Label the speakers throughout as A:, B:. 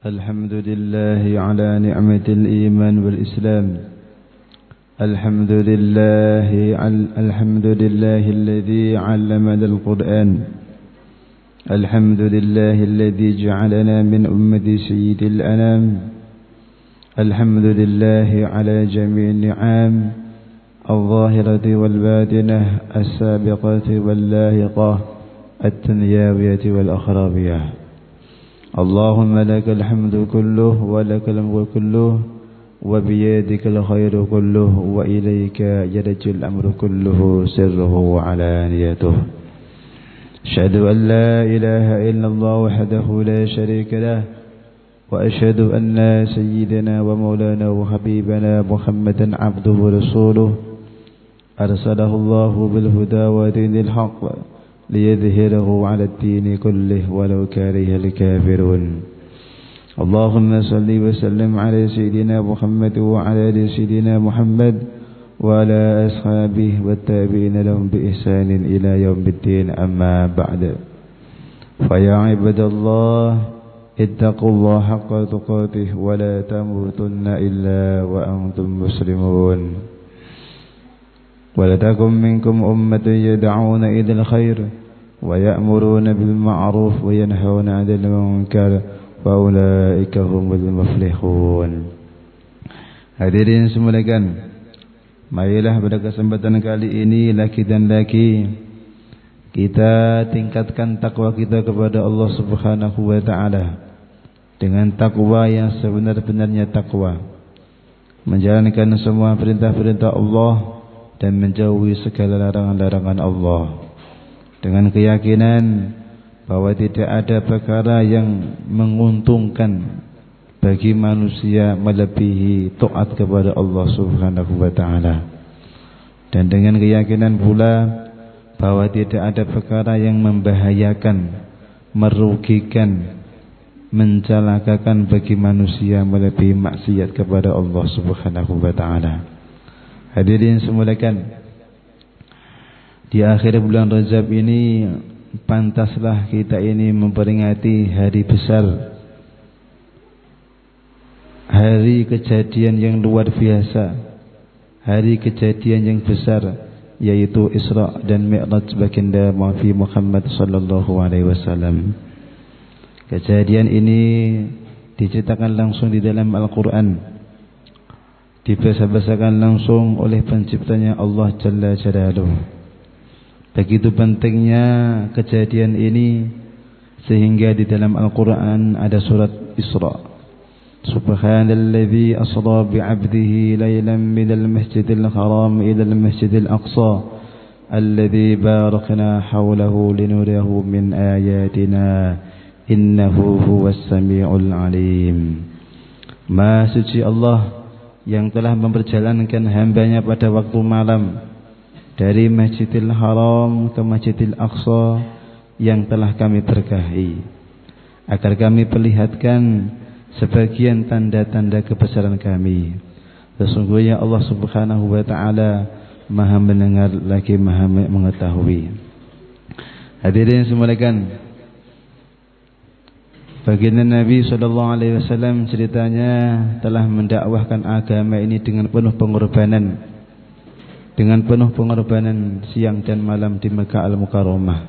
A: الحمد لله على نعمة الإيمان والإسلام. الحمد لله الذي علمنا القرآن. الحمد لله الذي جعلنا من أمة سيد الأنام. الحمد لله على جميع النعم الظاهرة والباطنة، السابقة واللاحقة، الدنيوية والأخروية. اللهم لك الحمد كله ولك الملك كله وبيدك الخير كله وإليك يرجع الأمر كله سره وعلانيته. أشهد أن لا إله إلا الله وحده لا شريك له، وأشهد أن سيدنا ومولانا وحبيبنا محمدا عبده ورسوله أرسله الله بالهدى ودين الحق ليظهره على الدين كله ولو كره الكافرون. اللهم صل وسلم على سيدنا محمد وعلى آل سيدنا محمد وعلى أصحابه والتابعين لهم بإحسان إلى يوم الدين. أما بعد، فيا عباد الله اتقوا الله حق تقاته ولا تموتن إلا وأنتم مسلمون. ولتكن منكم أمة يدعون إلى الخير ويأمرون بالمعروف وينهون عن المنكر وأولئك هم المفلحون. Hadirin semuanya, marilah pada kesempatan kali ini lagi dan lagi kita tingkatkan takwa kita kepada Allah Subhanahu wa taala dengan takwa yang sebenar-benarnya takwa, menjalankan semua perintah-perintah Allah dan menjauhi segala larangan-larangan Allah, dengan keyakinan bahwa tidak ada perkara yang menguntungkan bagi manusia melebihi taat kepada Allah Subhanahu wa taala, dan dengan keyakinan pula bahwa tidak ada perkara yang membahayakan, merugikan, mencelakakan bagi manusia melebihi maksiat kepada Allah Subhanahu wa taala. Hadirin semuanya, di akhir bulan Rajab ini pantaslah kita ini memperingati hari besar, hari kejadian yang luar biasa, hari kejadian yang besar, yaitu Isra dan Mi'raj baginda Nabi Muhammad sallallahu alaihi wasallam. Kejadian ini diceritakan langsung di dalam Al-Qur'an, dibahas-bahasakan langsung oleh penciptanya Allah Jalla Jalaluhu. Begitu pentingnya kejadian ini sehingga di dalam Al-Quran ada surat Isra. Subhanalladzi asra bi'abdihi laylan minal masjidil haram ilal masjidil aqsa alladzi barakna hawlahu linuriyahu min ayatina innahu huwas sami'ul alim. Maha suci Allah yang telah memperjalankan hambanya pada waktu malam dari Masjidil Haram ke Masjidil Aqsa yang telah kami berkahi, agar kami perlihatkan sebagian tanda-tanda kebesaran kami. Sesungguhnya Allah Subhanahu wa taala Maha mendengar lagi Maha mengetahui. Hadirin semuanya, baginda Nabi SAW ceritanya telah mendakwahkan agama ini dengan penuh pengorbanan, siang dan malam di Mekah Al-Mukarramah.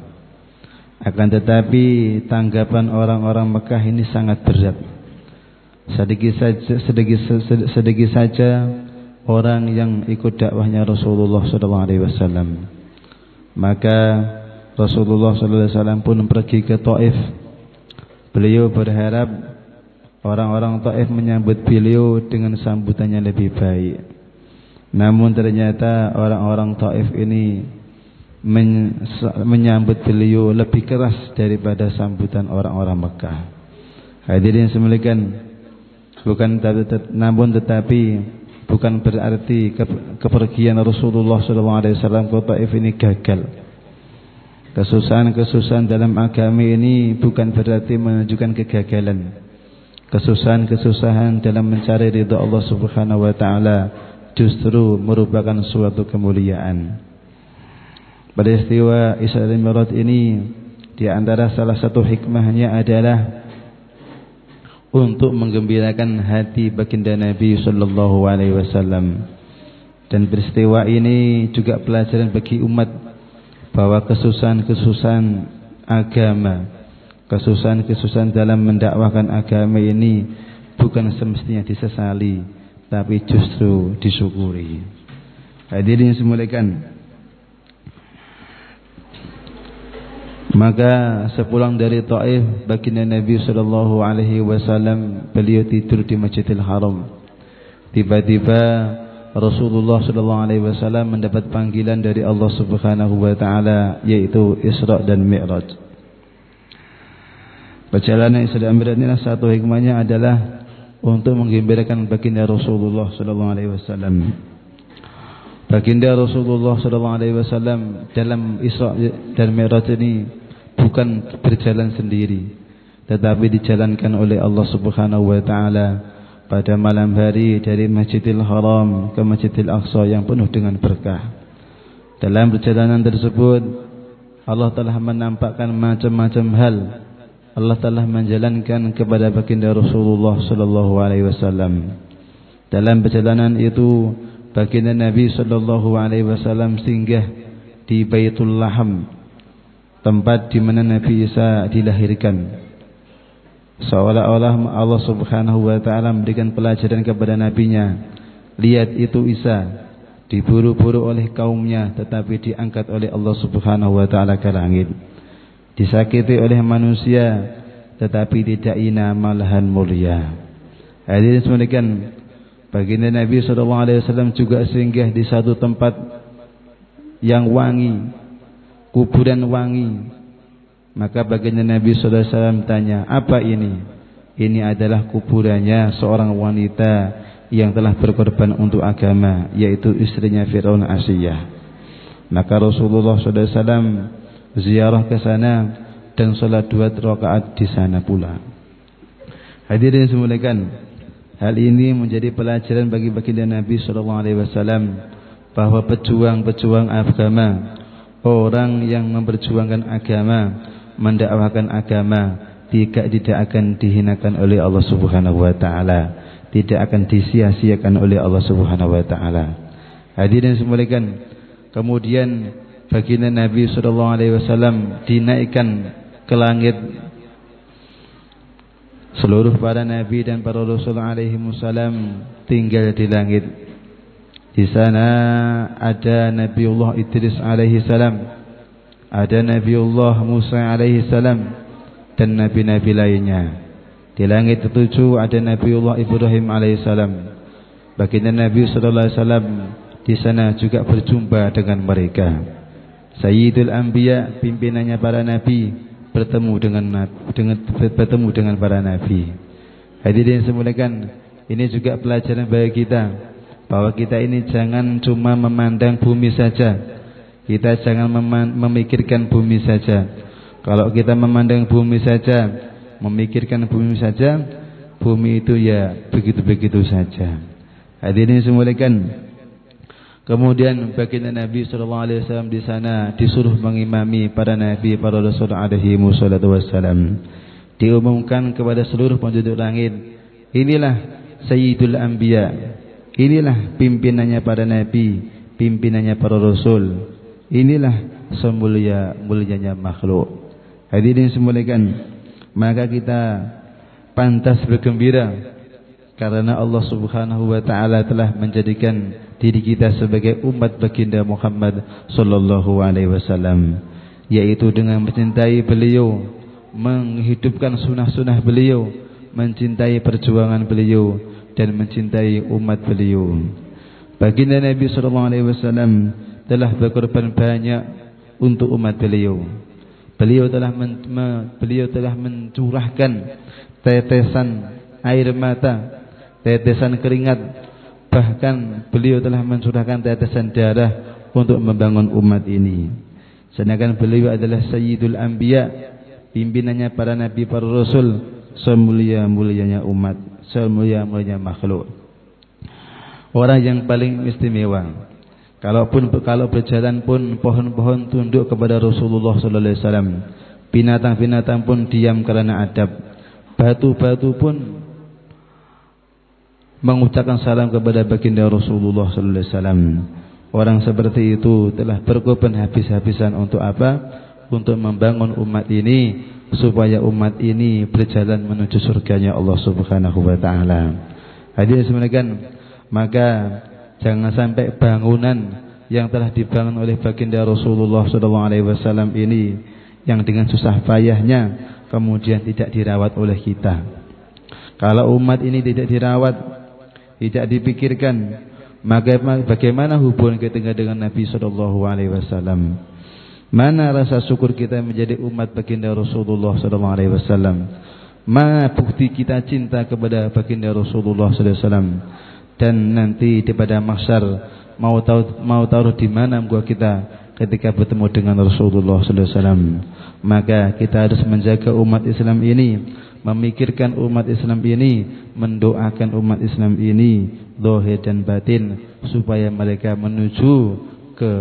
A: Akan tetapi tanggapan orang-orang Mekah ini sangat berat. Sedikit saja orang yang ikut dakwahnya Rasulullah SAW. Maka Rasulullah SAW pun pergi ke Taif. Beliau berharap orang-orang Taif menyambut beliau dengan sambutannya lebih baik. Namun ternyata orang-orang Taif ini menyambut beliau lebih keras daripada sambutan orang-orang Mekah. Hadirin sekalian, tetapi bukan berarti kepergian Rasulullah SAW ke Taif ini gagal. Kesusahan-kesusahan dalam agama ini bukan berarti menunjukkan kegagalan. Kesusahan-kesusahan dalam mencari ridha Allah Subhanahu wa taala justru merupakan suatu kemuliaan. Peristiwa Isra dan Mi'raj ini di antara salah satu hikmahnya adalah untuk menggembirakan hati baginda Nabi sallallahu alaihi wasallam. Dan peristiwa ini juga pelajaran bagi umat bahwa kesusahan-kesusahan agama, kesusahan-kesusahan dalam mendakwahkan agama ini bukan semestinya disesali, tapi justru disyukuri. Hadirin semuliakan, maka sepulang dari Taif, baginda Nabi sallallahu alaihi wasallam beliau tidur di Masjidil Haram. Tiba-tiba Rasulullah sallallahu alaihi wasallam mendapat panggilan dari Allah Subhanahu wa taala, yaitu Isra dan Mi'raj. Perjalanan Isra dan Mi'raj ini satu hikmahnya adalah untuk menggembirakan baginda Rasulullah sallallahu alaihi wasallam. Baginda Rasulullah sallallahu alaihi wasallam dalam Isra dan Mi'raj ini bukan berjalan sendiri, tetapi dijalankan oleh Allah Subhanahu wa taala pada malam hari dari Masjidil Haram ke Masjidil Aqsa yang penuh dengan berkah. Dalam perjalanan tersebut Allah telah menampakkan macam-macam hal. Allah telah menjalankan kepada baginda Rasulullah sallallahu alaihi wasallam. Dalam perjalanan itu baginda Nabi sallallahu alaihi wasallam singgah di Baitul Laham, tempat di mana Nabi Isa dilahirkan. Seolah-olah Allah Subhanahu wa taala memberikan pelajaran kepada nabinya. Lihat itu Isa diburu-buru oleh kaumnya, tetapi diangkat oleh Allah Subhanahu wa taala ke langit. Disakiti oleh manusia, tetapi tidak hina, malahan mulia. Hadirin sekalian, baginda Nabi sallallahu alaihi wasallam juga singgah di satu tempat yang wangi, kuburan wangi. Maka baginda Nabi sallallahu alaihi wasallam tanya, apa ini? Ini adalah kuburannya seorang wanita yang telah berkorban untuk agama, yaitu istrinya Fir'aun Asiyah. Maka Rasulullah sallallahu alaihi wasallam ziarah ke sana dan salat 2 rakaat di sana pula. Hadirin semuliakan, hal ini menjadi pelajaran bagi baginda Nabi sallallahu alaihi wasallam bahwa pejuang-pejuang agama, orang yang memperjuangkan agama, mendakwahkan agama, tidak akan dihinakan oleh Allah Subhanahu wa taala, tidak akan disia-siakan oleh Allah Subhanahu wa taala. Hadirin semuliakan, kemudian baginda Nabi sallallahu alaihi wasallam dinaikkan ke langit. Seluruh para nabi dan para rasul alaihi wasallam tinggal di langit. Di sana ada Nabiullah Idris alaihi salam, ada Nabiullah Musa alaihi salam, dan nabi-nabi lainnya. Di langit ketujuh ada Nabiullah Ibrahim alaihi salam. Baginda Nabi sallallahu alaihi wasallam di sana juga berjumpa dengan mereka. Sayyidul Anbiya, pimpinannya para nabi, bertemu dengan para nabi. Hadirin semuliakan, ini juga pelajaran bagi kita bahwa kita ini jangan cuma memandang bumi saja. Kita jangan memikirkan bumi saja. Kalau kita memandang bumi saja, memikirkan bumi saja, bumi itu ya begitu-begitu saja. Hadirin semuliakan, kemudian baginda Nabi sallallahu alaihi wasallam di sana disuruh mengimami para nabi, para rasul alaihi wassalam. Diumumkan kepada seluruh penduduk langit, inilah Sayyidul Anbiya, inilah pimpinannya para nabi, pimpinannya para rasul, inilah semulia-mulianya makhluk. Hadirin semuliakan, maka kita pantas bergembira karena Allah Subhanahu wa taala telah menjadikan diri kita sebagai umat baginda Muhammad sallallahu alaihi wasallam, yaitu dengan mencintai beliau, menghidupkan sunnah-sunnah beliau, mencintai perjuangan beliau, dan mencintai umat beliau. Baginda Nabi sallallahu alaihi wasallam telah berkorban banyak untuk umat beliau. Beliau telah mencurahkan tetesan air mata, tetesan keringat, bahkan beliau telah mencurahkan tetesan darah untuk membangun umat ini. Sedangkan beliau adalah Sayyidul Anbiya, pimpinannya para nabi, para rasul, semulia-mulianya umat, semulia-mulianya makhluk. Orang yang paling istimewa. Kalau berjalan pun pohon-pohon tunduk kepada Rasulullah sallallahu alaihi wasallam. Binatang-binatang pun diam karena adab. Batu-batu pun mengucapkan salam kepada baginda Rasulullah sallallahu alaihi wasallam. Orang seperti itu telah berkorban habis-habisan untuk apa? Untuk membangun umat ini supaya umat ini berjalan menuju surganya Allah Subhanahu wa taala. Hadirin sekalian, maka jangan sampai bangunan yang telah dibangun oleh baginda Rasulullah sallallahu alaihi wasallam ini yang dengan susah payahnya kemudian tidak dirawat oleh kita. Kalau umat ini tidak dirawat, tidak dipikirkan, maka bagaimana hubungan kita dengan Nabi sallallahu alaihi wasallam? Mana rasa syukur kita menjadi umat baginda Rasulullah sallallahu alaihi wasallam? Mana bukti kita cinta kepada baginda Rasulullah sallallahu alaihi wasallam? Dan nanti di pada mahsyar mau taruh di mana muka kita ketika bertemu dengan Rasulullah sallallahu alaihi wasallam? Maka kita harus menjaga umat Islam ini, memikirkan umat Islam ini, mendoakan umat Islam ini zahir dan batin supaya mereka menuju ke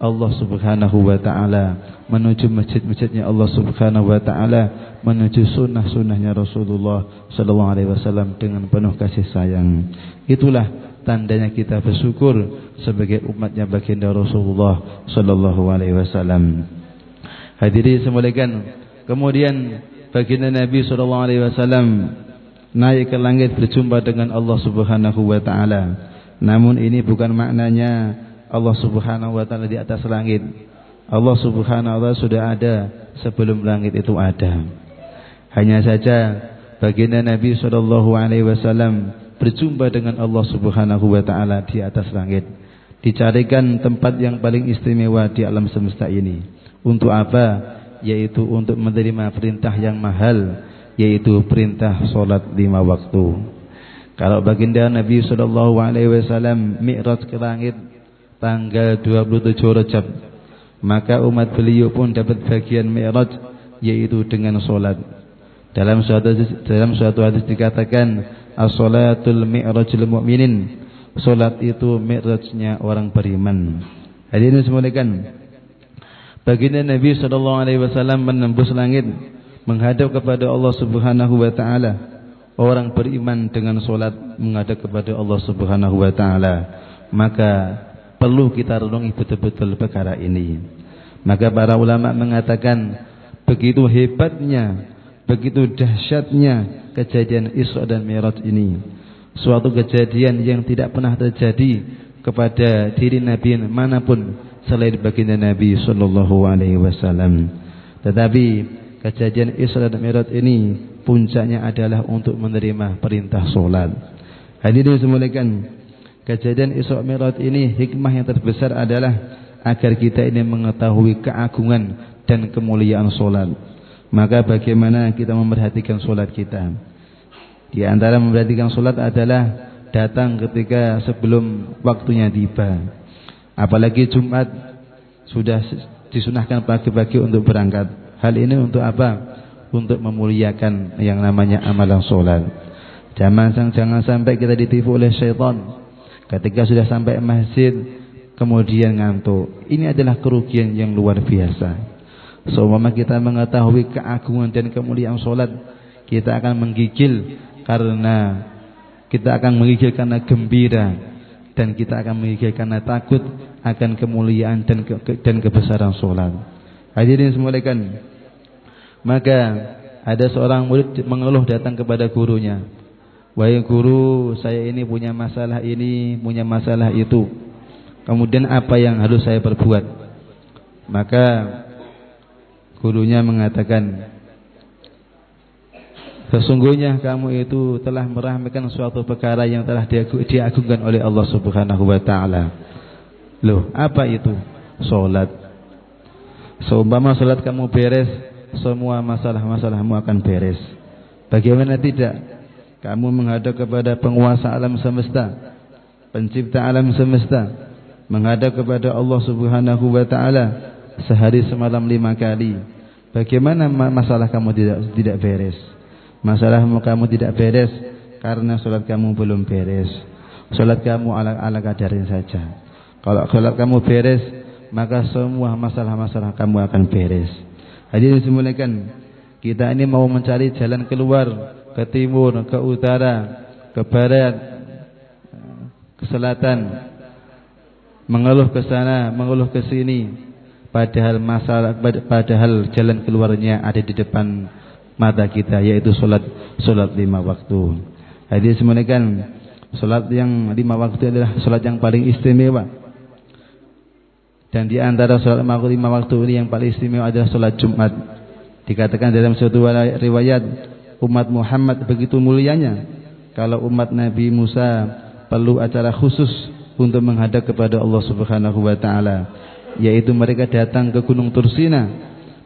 A: Allah Subhanahu wa taala, menuju masjid-masjidnya Allah Subhanahu wa taala, menuju sunnah-sunnahnya Rasulullah sallallahu alaihi wasallam dengan penuh kasih sayang. Itulah tandanya kita bersyukur sebagai umatnya baginda Rasulullah sallallahu alaihi wasallam. Hadirin sekalian, kemudian baginda Nabi sallallahu alaihi wasallam naik ke langit berjumpa dengan Allah Subhanahu wa taala. Namun ini bukan maknanya Allah Subhanahu wa taala di atas langit. Allah Subhanahu wa taala sudah ada sebelum langit itu ada. Hanya saja baginda Nabi sallallahu alaihi wasallam berjumpa dengan Allah Subhanahu wa taala di atas langit. Dicarikan tempat yang paling istimewa di alam semesta ini. Untuk apa? Yaitu untuk menerima perintah yang mahal, yaitu perintah salat 5 waktu. Kalau baginda Nabi sallallahu alaihi wasallam mi'raj ke langit tanggal 27 Rajab, maka umat beliau pun dapat bagian mi'raj, yaitu dengan salat. Dalam suatu hadis dikatakan as-salatul mi'rajul mu'minin, salat itu mi'rajnya orang beriman. Hadirin sekalian, baginda Nabi sallallahu alaihi wasallam menembus langit menghadap kepada Allah Subhanahu wa taala. Orang beriman dengan salat menghadap kepada Allah Subhanahu wa taala. Maka perlu kita renungi betul-betul perkara ini. Maka para ulama mengatakan begitu hebatnya, begitu dahsyatnya kejadian Isra dan Mi'raj ini. Suatu kejadian yang tidak pernah terjadi kepada diri Nabi manapun selain baginda Nabi sallallahu alaihi wasallam. Tetapi kejadian Isra dan Mi'raj ini puncaknya adalah untuk menerima perintah salat. Hadirin sekalian, kejadian Isra Mi'raj ini hikmah yang terbesar adalah agar kita ini mengetahui keagungan dan kemuliaan salat. Maka bagaimana kita memperhatikan salat kita? Di antara memperhatikan salat adalah datang ketika sebelum waktunya tiba. Apalagi Jumat sudah disunahkan pagi-pagi untuk berangkat. Hal ini untuk apa? Untuk memuliakan yang namanya amalan salat. Jangan sampai kita ditipu oleh syaitan. Ketika sudah sampai masjid kemudian ngantuk. Ini adalah kerugian yang luar biasa. Seumpama kita mengetahui keagungan dan kemuliaan salat, kita akan menggigil karena gembira, dan kita akan menggigil karena takut akan kemuliaan dan kebesaran salat. Hadirin sekalian, maka ada seorang murid mengeluh datang kepada gurunya. Wahai guru, saya ini punya masalah ini, punya masalah itu. Kemudian apa yang harus saya perbuat? Maka gurunya mengatakan, sesungguhnya kamu itu telah meremehkan suatu perkara yang telah diagungkan oleh Allah Subhanahu wa taala. Loh, apa itu? Salat. Seumpama salat kamu beres, semua masalah-masalahmu akan beres. Bagaimana tidak? Kamu menghadap kepada penguasa alam semesta, pencipta alam semesta, menghadap kepada Allah Subhanahu wa taala sehari semalam 5 kali. Bagaimana masalah kamu tidak beres? Masalahmu kamu tidak beres karena salat kamu belum beres. Salat kamu ala kadarnya saja. Kalau salat kamu beres, maka semua masalah-masalah kamu akan beres. Hadirin sekalian, kita ini mau mencari jalan keluar ke timur, ke utara, ke barat, keselatan, mengeluh ke sana, mengeluh ke sini, padahal jalan keluarnya ada di depan mata kita, yaitu salat 5 waktu. Hadis menunjukkan salat yang 5 waktu adalah salat yang paling istimewa. Dan di antara salat 5 waktu ini yang paling istimewa adalah salat Jumat. Dikatakan dalam suatu riwayat, umat Muhammad begitu mulianya, kalau umat Nabi Musa perlu acara khusus untuk menghadap kepada Allah Subhanahu wa taala, yaitu mereka datang ke Gunung Tursina,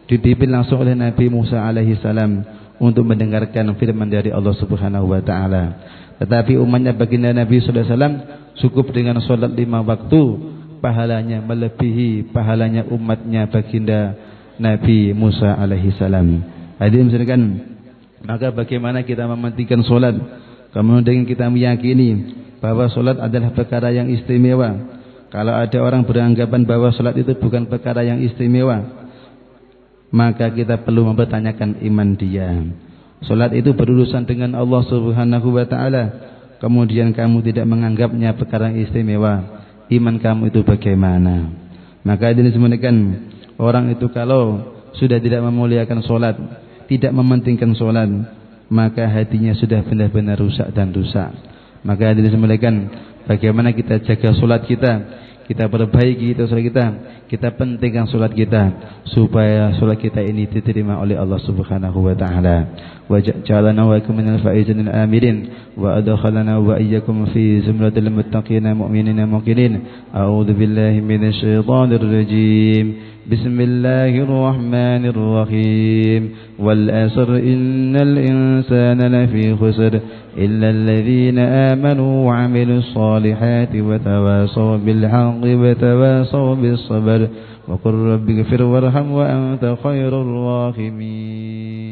A: dipimpin langsung oleh Nabi Musa alaihi salam untuk mendengarkan firman dari Allah Subhanahu wa taala. Tetapi umatnya baginda Nabi sallallahu alaihi wasallam cukup dengan salat 5 waktu, pahalanya melebihi pahalanya umatnya baginda Nabi Musa alaihi salam. Hadirin sekalian, maka bagaimana kita mementingkan salat? Kemudian kita meyakini bahwa salat adalah perkara yang istimewa. Kalau ada orang beranggapan bahwa salat itu bukan perkara yang istimewa, maka kita perlu mempertanyakan iman dia. Salat itu berurusan dengan Allah Subhanahu wa taala, kemudian kamu tidak menganggapnya perkara yang istimewa, iman kamu itu bagaimana? Maka ini sebenarnya orang itu kalau sudah tidak memuliakan salat, tidak mementingkan salat, maka hatinya sudah benar-benar rusak dan rusak. Maka ini sebenarnya bagaimana kita jaga salat kita perbaiki salat kita pentingkan salat kita supaya salat kita ini diterima oleh Allah Subhanahu wa taala. Wa ja'alana wa iyyakum minal faizin al-aminin wa adkhalana wa iyyakum fi zumratil muttaqin mu'minina muqinin. A'udzu billahi minasy syaithanir rajim. Bismillahirrahmanirrahim. Wal 'asr innal insana lafi khusr illa alladhina amanu wa 'amilus solihati wa tawasaw bil haqqi wa tawasaw bis sabr wa qur rabbighfir warham wa anta khairur rahimin.